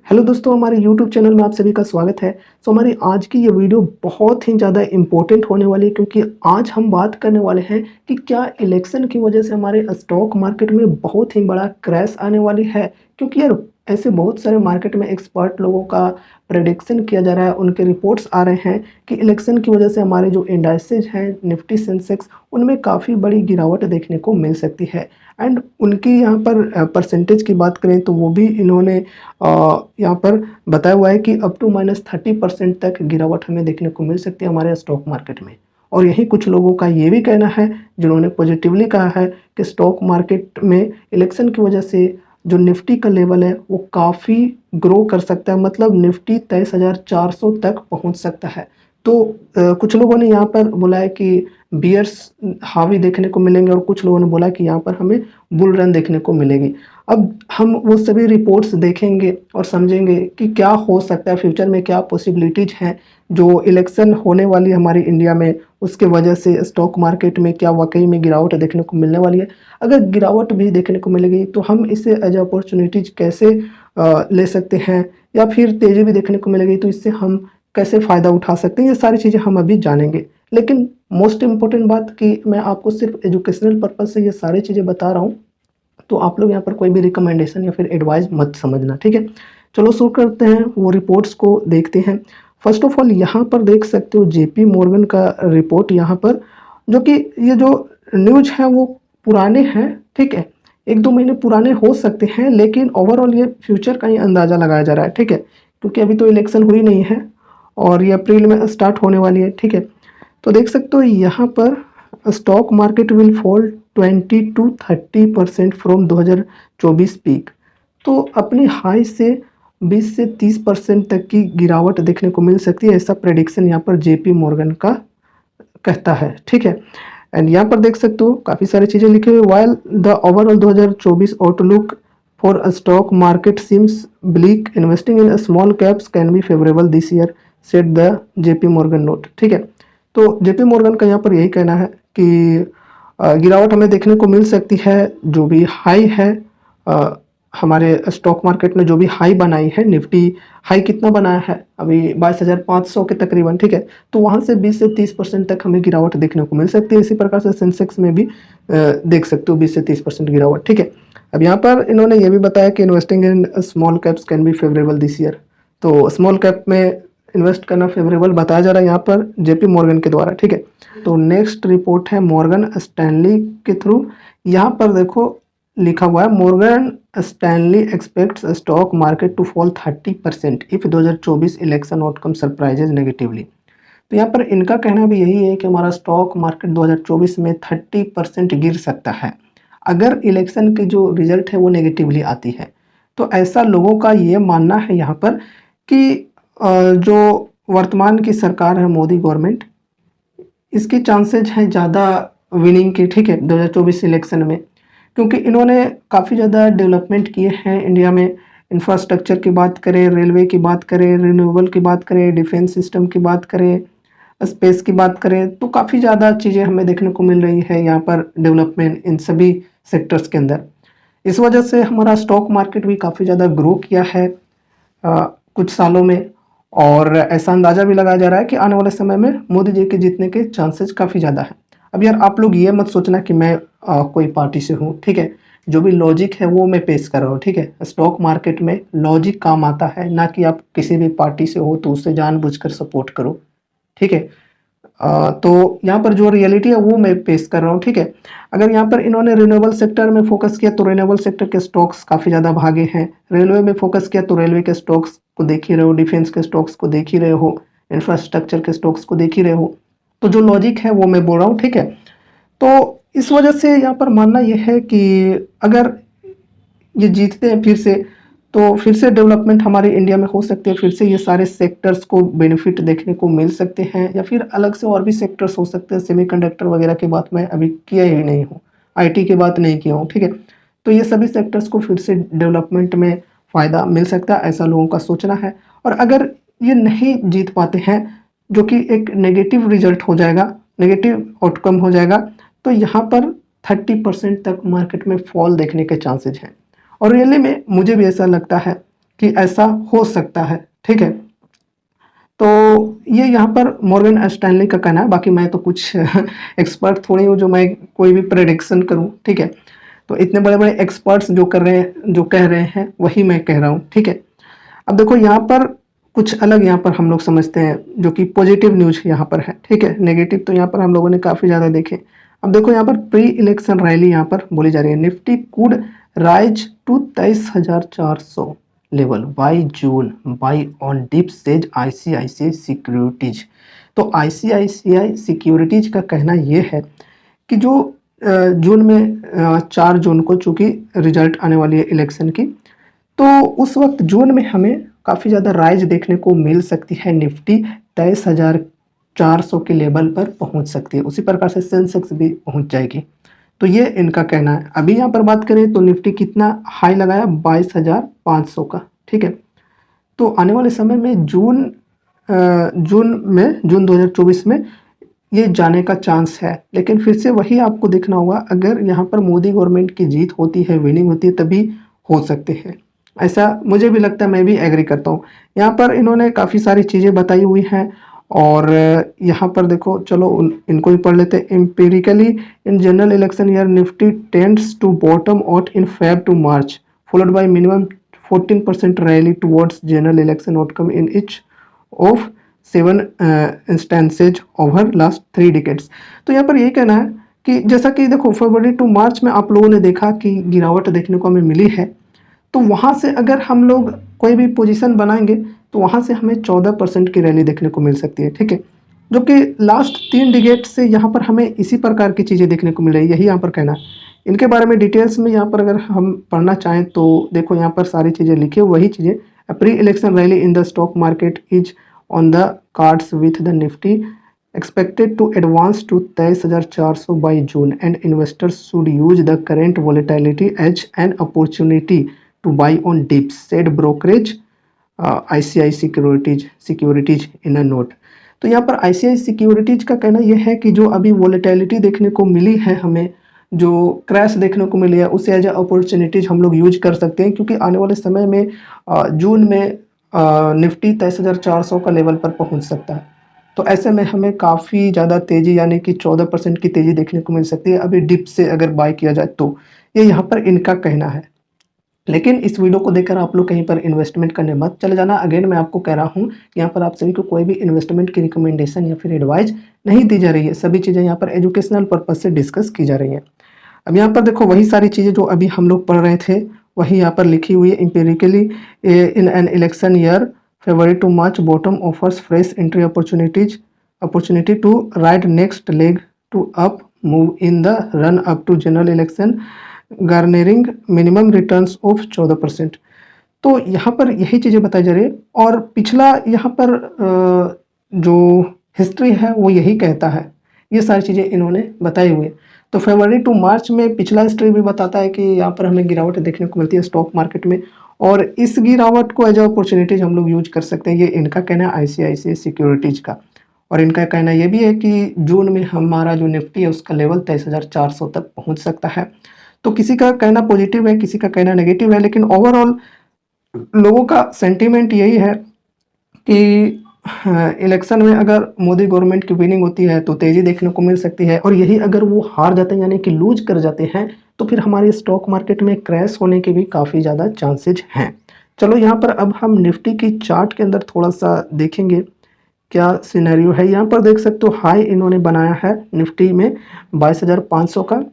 Hello दोस्तों, हमारे YouTube channel में आप सभी का स्वागत है। हमारी आज की ये वीडियो बहुत ही ज़्यादा इम्पोर्टेंट होने वाली है क्योंकि आज हम बात करने वाले हैं कि क्या इलेक्शन की वजह से हमारे स्टॉक मार्केट में बहुत ही बड़ा क्रैश आने वाली है। क्योंकि यार ऐसे बहुत सारे मार्केट में एक्सपर्ट लोगों का प्रेडिक्शन किया जा रहा है, उनके रिपोर्ट्स आ रहे हैं कि इलेक्शन की वजह से हमारे जो इंडाइसेज हैं निफ्टी सेंसेक्स उनमें काफ़ी बड़ी गिरावट देखने को मिल सकती है। एंड उनकी यहाँ पर परसेंटेज की बात करें तो वो भी इन्होंने यहाँ पर बताया हुआ है कि अप टू -30% तक गिरावट हमें देखने को मिल सकती है हमारे स्टॉक मार्केट में। और यही कुछ लोगों का ये भी कहना है जिन्होंने पॉजिटिवली कहा है कि स्टॉक मार्केट में इलेक्शन की वजह से जो निफ्टी का लेवल है वो काफ़ी ग्रो कर सकता है, मतलब निफ्टी 23,400 तक पहुंच सकता है। तो कुछ लोगों ने यहाँ पर बोला है कि बियर्स हावी देखने को मिलेंगे और कुछ लोगों ने बोला कि यहाँ पर हमें बुल रन देखने को मिलेगी। अब हम वो सभी रिपोर्ट्स देखेंगे और समझेंगे कि क्या हो सकता है फ्यूचर में, क्या पॉसिबिलिटीज़ हैं जो इलेक्शन होने वाली है हमारी इंडिया में, उसके वजह से स्टॉक मार्केट में क्या वाकई में गिरावट देखने को मिलने वाली है। अगर गिरावट भी देखने को मिलेगी तो हम इसे एज अपॉर्चुनिटीज कैसे ले सकते हैं, या फिर तेज़ी भी देखने को मिलेगी तो इससे हम कैसे फ़ायदा उठा सकते हैं, ये सारी चीज़ें हम अभी जानेंगे। लेकिन मोस्ट इम्पोर्टेंट बात कि मैं आपको सिर्फ एजुकेशनल पर्पज़ से ये सारी चीज़ें बता रहा हूँ, तो आप लोग यहाँ पर कोई भी रिकमेंडेशन या फिर एडवाइस मत समझना, ठीक है। चलो शुरू करते हैं, वो रिपोर्ट्स को देखते हैं। फर्स्ट ऑफ ऑल यहाँ पर देख सकते हो जेपी मॉर्गन का रिपोर्ट यहाँ पर, जो कि ये जो न्यूज है वो पुराने हैं, ठीक है, 1-2 महीने पुराने हो सकते हैं, लेकिन ओवरऑल ये फ्यूचर का ही अंदाज़ा लगाया जा रहा है, ठीक है। क्योंकि अभी तो इलेक्शन हुई नहीं है और ये अप्रैल में स्टार्ट होने वाली है, ठीक है। तो देख सकते हो यहाँ पर stock market will fall 20 to 30% from 2024 peak. तो अपनी हाई से 20 से 30% तक की गिरावट देखने को मिल सकती है, ऐसा प्रेडिक्शन यहाँ पर जेपी मॉर्गन का कहता है, ठीक है। एंड यहाँ पर देख सकते हो काफ़ी सारी चीज़ें लिखी हुई, while the overall 2024 outlook for a stock market seems bleak, investing in small caps can be favourable this year, set the JP Morgan note, ठीक है। तो जेपी मॉर्गन का यहाँ पर यही कहना है कि गिरावट हमें देखने को मिल सकती है। जो भी हाई है हमारे स्टॉक मार्केट में, जो भी हाई बनाई है निफ्टी, हाई कितना बनाया है अभी 22,500 के तकरीबन, ठीक है। तो वहाँ से 20 से 30% तक हमें गिरावट देखने को मिल सकती है। इसी प्रकार से सेंसेक्स में भी देख सकते हो 20 से 30% गिरावट, ठीक है। अब यहाँ पर इन्होंने ये भी बताया कि investing in small caps can be favourable this year. तो स्मॉल कैप में इन्वेस्ट करना फेवरेबल बताया जा रहा है यहाँ पर जेपी मॉर्गन के द्वारा, ठीक है। तो नेक्स्ट रिपोर्ट है मॉर्गन स्टैनली के थ्रू। यहाँ पर देखो लिखा हुआ है Morgan Stanley expects stock market to fall 30% if 2024 election outcome surprises negatively. तो यहाँ पर इनका कहना भी यही है कि हमारा स्टॉक मार्केट 2024 में 30% गिर सकता है अगर इलेक्शन की जो रिजल्ट है वो नेगेटिवली आती है। तो ऐसा लोगों का ये मानना है यहाँ पर कि जो वर्तमान की सरकार है मोदी गवर्नमेंट, इसकी चांसेज हैं ज़्यादा विनिंग की, ठीक है, 2024 इलेक्शन में। क्योंकि इन्होंने काफ़ी ज़्यादा डेवलपमेंट किए हैं इंडिया में। इंफ्रास्ट्रक्चर की बात करें, रेलवे की बात करें, रिन्यूएबल की बात करें, डिफेंस सिस्टम की बात करें, स्पेस की बात करें, तो काफ़ी ज़्यादा चीज़ें हमें देखने को मिल रही है यहाँ पर डेवलपमेंट इन सभी सेक्टर्स के अंदर। इस वजह से हमारा स्टॉक मार्केट भी काफ़ी ज़्यादा ग्रो किया है कुछ सालों में। और ऐसा अंदाज़ा भी लगाया जा रहा है कि आने वाले समय में मोदी जी के जीतने के चांसेस काफ़ी ज़्यादा हैं। अब यार आप लोग ये मत सोचना कि मैं कोई पार्टी से हूँ, ठीक है। जो भी लॉजिक है वो मैं पेश कर रहा हूँ, ठीक है। स्टॉक मार्केट में लॉजिक काम आता है, ना कि आप किसी भी पार्टी से हो तो उसे जानबूझकर सपोर्ट करो, ठीक है। तो यहाँ पर जो रियलिटी है वो मैं पेश कर रहा हूँ, ठीक है। अगर यहाँ पर इन्होंने रिन्यूएबल सेक्टर में फोकस किया तो रिन्यूएबल सेक्टर के स्टॉक्स काफ़ी ज़्यादा भागे हैं। रेलवे में फोकस किया तो रेलवे के स्टॉक्स को देख ही रहे हो, डिफेंस के स्टॉक्स को देख ही रहे हो, इंफ्रास्ट्रक्चर के स्टॉक्स को देख ही रहे हो। तो जो लॉजिक है वो मैं बोल रहा हूँ, ठीक है। तो इस वजह से यहाँ पर मानना यह है कि अगर ये जीतते हैं फिर से, तो फिर से डेवलपमेंट हमारे इंडिया में हो सकती है, फिर से ये सारे सेक्टर्स को बेनिफिट देखने को मिल सकते हैं, या फिर अलग से और भी सेक्टर्स हो सकते हैं। सेमीकंडक्टर वगैरह की बात मैं अभी किया ही नहीं हूँ, आईटी की बात नहीं किया हूँ, ठीक है। तो ये सभी सेक्टर्स को फिर से डेवलपमेंट में फ़ायदा मिल सकता है, ऐसा लोगों का सोचना है। और अगर ये नहीं जीत पाते हैं, जो कि एक नेगेटिव रिजल्ट हो जाएगा, नेगेटिव आउटकम हो जाएगा, तो यहाँ पर 30% तक मार्केट में फॉल देखने के चांसेज हैं। और रियली में मुझे भी ऐसा लगता है कि ऐसा हो सकता है, ठीक है। तो ये यहाँ पर मॉर्गन स्टैनली का कहना है, बाकी मैं तो कुछ एक्सपर्ट थोड़ी हूँ जो मैं कोई भी प्रेडिक्शन करूँ, ठीक है। तो इतने बड़े बड़े एक्सपर्ट्स जो कर रहे हैं, जो कह रहे हैं, वही मैं कह रहा हूँ, ठीक है। अब देखो यहाँ पर कुछ अलग यहाँ पर हम लोग समझते हैं, जो कि पॉजिटिव न्यूज यहाँ पर है, ठीक है। नेगेटिव तो यहाँ पर हम लोगों ने काफ़ी ज़्यादा देखे। अब देखो यहाँ पर प्री इलेक्शन रैली यहाँ पर बोली जा रही है, Nifty could rise to 23,400 level by June buy on dip says ICICI securities. तो आईसीआईसीआई सिक्योरिटीज का कहना यह है कि जो जून में 4 जून को चूंकि रिजल्ट आने वाली है इलेक्शन की, तो उस वक्त जून में हमें काफ़ी ज़्यादा राइज देखने को मिल सकती है। निफ्टी 23,400 के लेवल पर पहुंच सकती है, उसी प्रकार से सेंसेक्स भी पहुंच जाएगी। तो ये इनका कहना है। अभी यहाँ पर बात करें तो निफ्टी कितना हाई लगाया, 22,500 का, ठीक है। तो आने वाले समय में जून 2024 में ये जाने का चांस है, लेकिन फिर से वही आपको देखना होगा, अगर यहाँ पर मोदी गवर्नमेंट की जीत होती है, विनिंग होती है, तभी हो सकते हैं। ऐसा मुझे भी लगता है, मैं भी एग्री करता हूँ। यहाँ पर इन्होंने काफ़ी सारी चीज़ें बताई हुई हैं, और यहाँ पर देखो, चलो इनको ही पढ़ लेते हैं। Empirically in general election year Nifty tends to bottom out in Feb to March followed by minimum 14% rally towards general election outcome in each of 7 instances over last 3 decades. तो यहाँ पर यही कहना है कि जैसा कि देखो फरवरी टू मार्च में आप लोगों ने देखा कि गिरावट देखने को हमें मिली है, तो वहाँ से अगर हम लोग कोई भी पोजीशन बनाएंगे तो वहाँ से हमें 14% की रैली देखने को मिल सकती है, ठीक है। जो कि लास्ट 3 डिकेड से यहाँ पर हमें इसी प्रकार की चीज़ें देखने को मिल रही है, यही यहाँ पर कहना है। इनके बारे में डिटेल्स में यहाँ पर अगर हम पढ़ना चाहें तो देखो यहाँ पर सारी चीज़ें लिखी, वही चीज़ें। Pre election rally in the stock market is on the cards with the Nifty expected to advance to 23,400 by June, and investors should use the current volatility as an opportunity to buy on dips, said brokerage ICICI securities in a note. तो यहाँ पर ICICI securities का कहना यह है कि जो अभी वॉलेटिलिटी देखने को मिली है, हमें जो क्रैश देखने को मिली है, उसे एज अ अपॉर्चुनिटीज हम लोग यूज कर सकते हैं, क्योंकि आने वाले समय में जून में निफ्टी 23,400 का लेवल पर पहुंच सकता है। तो ऐसे में हमें काफ़ी ज़्यादा तेज़ी, यानी कि 14% की तेज़ी देखने को मिल सकती है अभी डिप से अगर बाय किया जाए तो। ये यहाँ पर इनका कहना है। लेकिन इस वीडियो को देखकर आप लोग कहीं पर इन्वेस्टमेंट करने मत चले जाना। अगेन मैं आपको कह रहा हूँ, यहाँ पर आप सभी को कोई भी इन्वेस्टमेंट की रिकमेंडेशन या फिर एडवाइस नहीं दी जा रही है। सभी चीज़ें यहाँ पर एजुकेशनल पर्पज़ से डिस्कस की जा रही हैं। अब यहाँ पर देखो वही सारी चीज़ें जो अभी हम लोग पढ़ रहे थे, वही यहाँ पर लिखी हुई है। Empirically in an election year February to March bottom offers fresh entry opportunity to ride next leg to up move in the run up to general election garnering minimum returns of 14%। तो यहाँ पर यही चीज़ें बताई जा रही है, और पिछला यहाँ पर जो हिस्ट्री है वो यही कहता है। ये सारी चीज़ें इन्होंने बताई हुई है। तो फरवरी टू मार्च में पिछला हिस्ट्री भी बताता है कि यहाँ पर हमें गिरावट देखने को मिलती है स्टॉक मार्केट में, और इस गिरावट को एज अपॉर्चुनिटीज हम लोग यूज कर सकते हैं। ये इनका कहना है आईसीआईसीआई सिक्योरिटीज का। और इनका कहना ये भी है कि जून में हमारा जो निफ्टी है उसका लेवल 23,400 तक पहुंच सकता है। तो किसी का कहना पॉजिटिव है, किसी का कहना नेगेटिव है, लेकिन ओवरऑल लोगों का सेंटीमेंट यही है कि इलेक्शन में अगर मोदी गवर्नमेंट की विनिंग होती है तो तेज़ी देखने को मिल सकती है, और यही अगर वो हार जाते हैं यानी कि लूज कर जाते हैं तो फिर हमारे स्टॉक मार्केट में क्रैश होने के भी काफ़ी ज़्यादा चांसेज हैं। चलो यहाँ पर अब हम निफ्टी की चार्ट के अंदर थोड़ा सा देखेंगे क्या सिनेरियो है। यहाँ पर देख सकते हो हाई इन्होंने बनाया है निफ्टी में 22,500 का,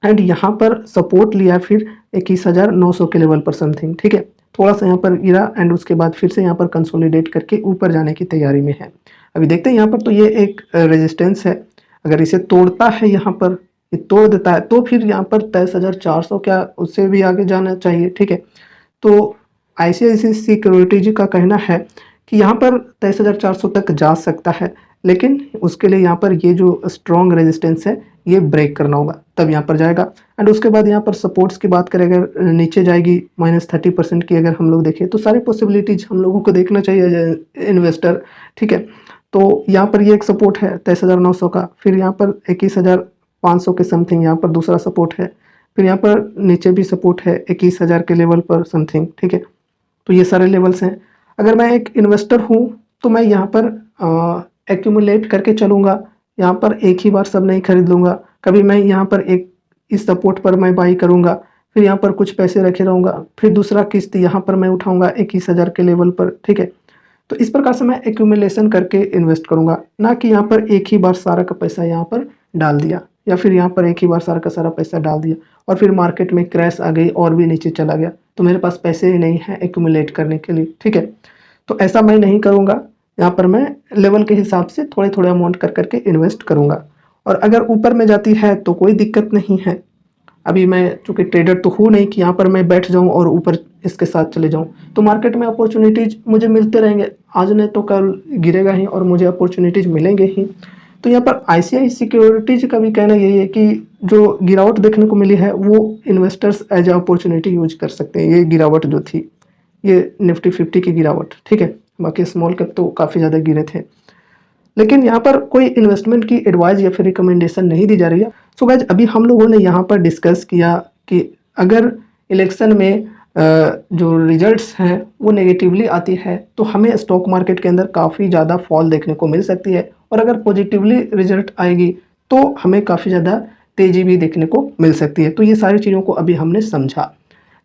एंड यहाँ पर सपोर्ट लिया फिर 21,900 के लेवल पर समथिंग, ठीक है। थोड़ा सा यहाँ पर गिरा एंड उसके बाद फिर से यहाँ पर कंसोलिडेट करके ऊपर जाने की तैयारी में है। अभी देखते हैं यहाँ पर, तो ये एक रेजिस्टेंस है, अगर इसे तोड़ता है, यहाँ पर ये तोड़ देता है तो फिर यहाँ पर 23,400 क्या उससे भी आगे जाना चाहिए, ठीक है। तो आईसीआईसीआई सिक्योरिटीज का कहना है कि यहाँ पर 23,400 तक जा सकता है, लेकिन उसके लिए यहाँ पर ये जो स्ट्रॉन्ग रेजिस्टेंस है ये ब्रेक करना होगा, तब यहाँ पर जाएगा। एंड उसके बाद यहाँ पर सपोर्ट्स की बात करें, अगर नीचे जाएगी -30% की अगर हम लोग देखें, तो सारी पॉसिबिलिटीज हम लोगों को देखना चाहिए इन्वेस्टर, ठीक है। तो यहाँ पर ये एक सपोर्ट है 23,900 का, फिर यहाँ पर 21,500 के समथिंग यहाँ पर दूसरा सपोर्ट है, फिर यहाँ पर नीचे भी सपोर्ट है 21,000 के लेवल पर समथिंग, ठीक है। तो ये सारे लेवल्स हैं। अगर मैं एक इन्वेस्टर हूँ तो मैं यहाँ पर एक्यूमुलेट करके चलूँगा, यहाँ पर एक ही बार सब नहीं खरीद लूँगा। कभी मैं यहाँ पर एक इस सपोर्ट पर मैं बाई करूँगा, फिर यहाँ पर कुछ पैसे रखे रहूँगा, फिर दूसरा किस्त यहाँ पर मैं उठाऊँगा 21,000 के लेवल पर, ठीक है। तो इस प्रकार से मैं एक्यूमुलेशन करके इन्वेस्ट करूँगा, ना कि यहाँ पर एक ही बार सारा का पैसा यहाँ पर डाल दिया, या फिर यहाँ पर एक ही बार सारा का सारा पैसा डाल दिया और फिर मार्केट में क्रैश आ गई और भी नीचे चला गया, तो मेरे पास पैसे ही नहीं हैं एक्यूमुलेट करने के लिए, ठीक है। तो ऐसा मैं नहीं करूँगा, यहाँ पर मैं लेवल के हिसाब से थोड़े थोड़े अमाउंट कर करके इन्वेस्ट करूँगा। और अगर ऊपर में जाती है तो कोई दिक्कत नहीं है। अभी मैं चूँकि ट्रेडर तो हूँ नहीं कि यहाँ पर मैं बैठ जाऊँ और ऊपर इसके साथ चले जाऊँ, तो मार्केट में अपॉर्चुनिटीज़ मुझे मिलते रहेंगे, आज नहीं तो कल गिरेगा ही और मुझे अपॉर्चुनिटीज़ मिलेंगे ही। तो यहाँ पर आईसीआई सिक्योरिटीज़ का भी कहना यही है कि जो गिरावट देखने को मिली है वो investors as a opportunity use कर सकते हैं। ये गिरावट जो थी, ये निफ्टी 50 की गिरावट, ठीक है। बाकी स्मॉल कैप तो काफ़ी ज़्यादा गिरे थे, लेकिन यहाँ पर कोई इन्वेस्टमेंट की एडवाइस या फिर रिकमेंडेशन नहीं दी जा रही है। सो गाइज, अभी हम लोगों ने यहाँ पर डिस्कस किया कि अगर इलेक्शन में जो रिजल्ट्स हैं वो नेगेटिवली आती है तो हमें स्टॉक मार्केट के अंदर काफ़ी ज़्यादा फॉल देखने को मिल सकती है, और अगर पॉजिटिवली रिजल्ट आएगी तो हमें काफ़ी ज़्यादा तेज़ी भी देखने को मिल सकती है। तो ये सारी चीज़ों को अभी हमने समझा।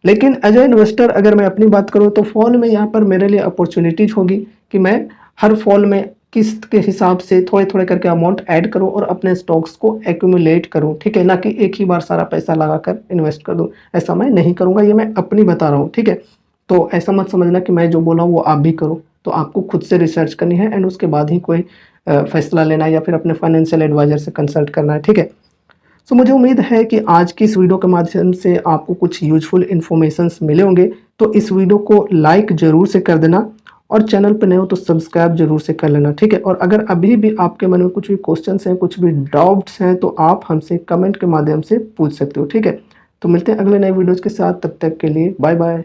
लेकिन एज ए इन्वेस्टर अगर मैं अपनी बात करूँ तो फॉल में यहाँ पर मेरे लिए अपॉर्चुनिटीज होगी कि मैं हर फॉल में किस्त के हिसाब से थोड़े थोड़े करके अमाउंट ऐड करूँ और अपने स्टॉक्स को एक्यूमुलेट करूँ, ठीक है, ना कि एक ही बार सारा पैसा लगाकर इन्वेस्ट कर दूँ। ऐसा मैं नहीं करूँगा, ये मैं अपनी बता रहा हूँ, ठीक है। तो ऐसा मत समझना कि मैं जो बोला हूँ वो आप भी करो, तो आपको खुद से रिसर्च करनी है एंड उसके बाद ही कोई फैसला लेना है या फिर अपने फाइनेंशियल एडवाइजर से कंसल्ट करना है, ठीक है। सो मुझे उम्मीद है कि आज की इस वीडियो के माध्यम से आपको कुछ यूजफुल इन्फॉर्मेशंस मिले होंगे। तो इस वीडियो को लाइक ज़रूर से कर देना और चैनल पर नए हो तो सब्सक्राइब जरूर से कर लेना, ठीक है। और अगर अभी भी आपके मन में कुछ भी क्वेश्चंस हैं, कुछ भी डाउट्स हैं, तो आप हमसे कमेंट के माध्यम से पूछ सकते हो, ठीक है। तो मिलते हैं अगले नए वीडियोज़ के साथ, तब तक के लिए बाय बाय।